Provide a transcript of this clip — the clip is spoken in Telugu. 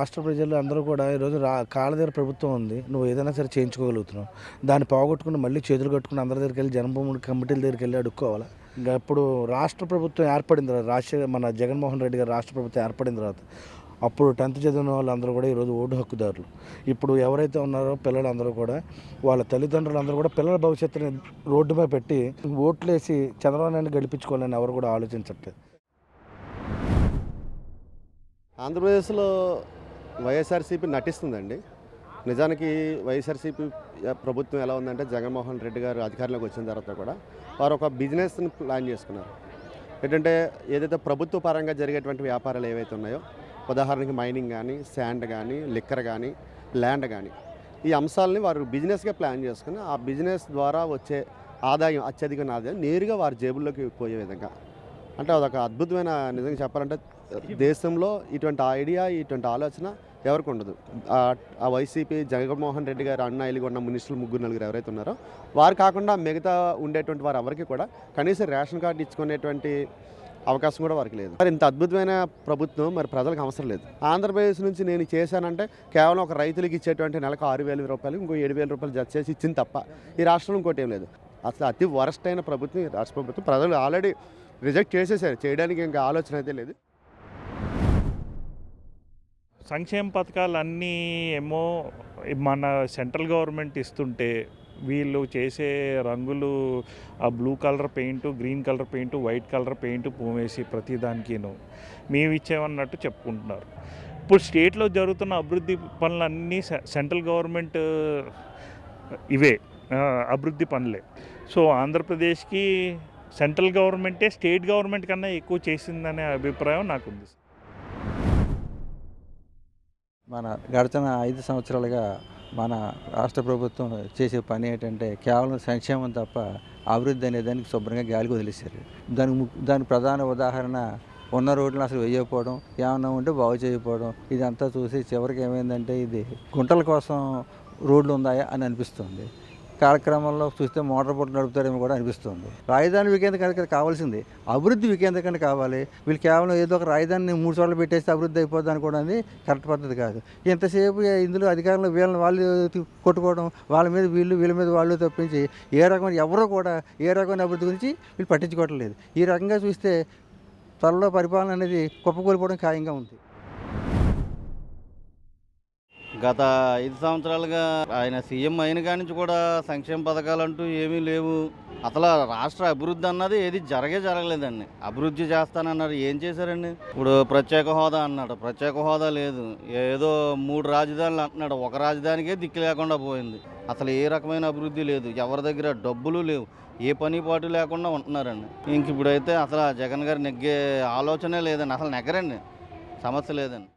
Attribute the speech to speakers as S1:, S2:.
S1: రాష్ట్ర ప్రజలు అందరూ కూడా ఈరోజు కాళ్ళ దగ్గర ప్రభుత్వం ఉంది, నువ్వు ఏదైనా సరే చేయించుకోగలుగుతున్నావు. దాన్ని పోగొట్టుకుని మళ్ళీ చేతులు కట్టుకుని అందరి దగ్గరికి వెళ్ళి జన్మభూమి కమిటీల దగ్గరికి వెళ్ళి అడుక్కోవాలి. ఇంకా ఇప్పుడు రాష్ట్ర ప్రభుత్వం ఏర్పడిన తర్వాత మన జగన్మోహన్ రెడ్డి గారు రాష్ట్ర ప్రభుత్వం ఏర్పడిన తర్వాత అప్పుడు 10th చదివిన వాళ్ళందరూ కూడా ఈరోజు ఓటు హక్కుదారులు. ఇప్పుడు ఎవరైతే ఉన్నారో పిల్లలందరూ కూడా వాళ్ళ తల్లిదండ్రులందరూ కూడా పిల్లల భవిష్యత్తుని రోడ్డు మీద పెట్టి ఓట్లేసి చంద్రబాబు నాయుడు గెలిపించుకోవాలని ఎవరు కూడా ఆలోచించట్లేదు.
S2: ఆంధ్రప్రదేశ్లో వైఎస్ఆర్సీపీ నటిస్తుందండి. నిజానికి వైఎస్ఆర్సీపీ ప్రభుత్వం ఎలా ఉందంటే జగన్మోహన్ రెడ్డి గారు అధికారంలోకి వచ్చిన తర్వాత కూడా వారు ఒక బిజినెస్ని ప్లాన్ చేసుకున్నారు. ఏంటంటే ఏదైతే ప్రభుత్వ పరంగా జరిగేటువంటి వ్యాపారాలు ఏవైతే ఉన్నాయో, ఉదాహరణకి మైనింగ్ కానీ, శాండ్ కానీ, లిక్కర్ కానీ, ల్యాండ్ కానీ, ఈ అంశాలని వారు బిజినెస్గా ప్లాన్ చేసుకుని ఆ బిజినెస్ ద్వారా వచ్చే ఆదాయం, అత్యధికమైన ఆదాయం నేరుగా వారి జేబుల్లోకి పోయే విధంగా, అంటే అదొక అద్భుతమైన, నిజంగా చెప్పాలంటే దేశంలో ఇటువంటి ఐడియా, ఇటువంటి ఆలోచన ఎవరికి ఉండదు. ఆ వైసీపీ జగన్మోహన్ రెడ్డి గారు అన్నాయిలుగా ఉన్న మినిస్టర్లు 3-4 ఎవరైతే ఉన్నారో వారు కాకుండా మిగతా ఉండేటువంటి వారు ఎవరికి కూడా కనీసం రేషన్ కార్డు ఇచ్చుకునేటువంటి అవకాశం కూడా వారికి లేదు. మరి ఇంత అద్భుతమైన ప్రభుత్వం మరి ప్రజలకు అవసరం లేదు. ఆంధ్రప్రదేశ్ నుంచి నేను చేశానంటే కేవలం ఒక రైతులకు ఇచ్చేటువంటి నెలకు 6,000 రూపాయలు, ఇంకో 7,000 రూపాయలు జత చేసి ఇచ్చింది తప్ప ఈ రాష్ట్రంలో ఇంకోటి ఏం లేదు. అసలు అతి వరస్ట్ అయిన ప్రభుత్వం ఈ రాష్ట్ర ప్రభుత్వం. ప్రజలు ఆల్రెడీ రిజెక్ట్ చేసేసారు, చేయడానికి ఇంకా ఆలోచన అయితే లేదు.
S3: సంక్షేమ పథకాలు అన్నీ ఏమో మన సెంట్రల్ గవర్నమెంట్ ఇస్తుంటే వీళ్ళు చేసే రంగులు ఆ blue colour paint, green colour paint, white colour paint పూమేసి ప్రతిదానికిను మేము ఇచ్చేమన్నట్టు చెప్పుకుంటున్నారు. ఇప్పుడు స్టేట్లో జరుగుతున్న అభివృద్ధి పనులన్నీ సెంట్రల్ గవర్నమెంట్ ఇవే అభివృద్ధి పనులే. సో ఆంధ్రప్రదేశ్కి సెంట్రల్ గవర్నమెంటే స్టేట్ గవర్నమెంట్ కన్నా ఎక్కువ చేసిందనే అభిప్రాయం నాకుంది.
S4: మన గడిచిన 5 సంవత్సరాలుగా మన రాష్ట్ర ప్రభుత్వం చేసే పని ఏంటంటే కేవలం సంక్షేమం తప్ప అభివృద్ధి అనే దానికి శుభ్రంగా గాలికి వదిలేశారు. దాని ప్రధాన ఉదాహరణ ఉన్న రోడ్లను అసలు వేయకపోవడం, ఏమన్నా ఉంటే బాగు చేయకపోవడం. ఇదంతా చూసి చివరికి ఏమైందంటే ఇది గుంటల కోసం రోడ్లు ఉన్నాయా అని అనిపిస్తుంది. కార్యక్రమంలో చూస్తే మోటార్ బోట్లు నడుపుతారేమో కూడా అనిపిస్తుంది. రాజధాని వికేంద్రీకరణ కావాల్సింది, అభివృద్ధి వికేంద్రీకరణ కావాలి. వీళ్ళు కేవలం ఏదో ఒక రాజధానిని 3 చోట్ల పెట్టేస్తే అభివృద్ధి అయిపోద్ది అనుకోవడం కరెక్ట్ పద్ధతి కాదు. ఇంతసేపు ఇందులో అధికారంలో వీళ్ళని వాళ్ళు కొట్టుకోవడం, వాళ్ళ మీద వీళ్ళ మీద వాళ్ళు తప్పించి ఎవరో కూడా ఏ రకమైన అభివృద్ధి గురించి వీళ్ళు పట్టించుకోవటం లేదు. ఈ రకంగా చూస్తే త్వరలో పరిపాలన అనేది కుప్పకూలిపోవడం ఖాయంగా ఉంది.
S5: గత 5 సంవత్సరాలుగా ఆయన సీఎం అయిన కాడి నుంచి కూడా సంక్షేమ పథకాలు అంటూ ఏమీ లేవు. అసలు రాష్ట్ర అభివృద్ధి అన్నది ఏది జరగలేదండి. అభివృద్ధి చేస్తానన్నారు, ఏం చేశారండి? ఇప్పుడు ప్రత్యేక హోదా అన్నాడు, ప్రత్యేక హోదా లేదు. ఏదో 3 రాజధానులు అంటున్నాడు, ఒక రాజధానికే దిక్కు లేకుండా పోయింది. అసలు ఏ రకమైన అభివృద్ధి లేదు, ఎవరి దగ్గర డబ్బులు లేవు, ఏ పని పాటు లేకుండా ఉంటున్నారండి. ఇంక ఇప్పుడైతే అసలు జగన్ గారు నెగ్గే ఆలోచనే లేదండి, అసలు నెగ్గరండి, సమస్య లేదండి.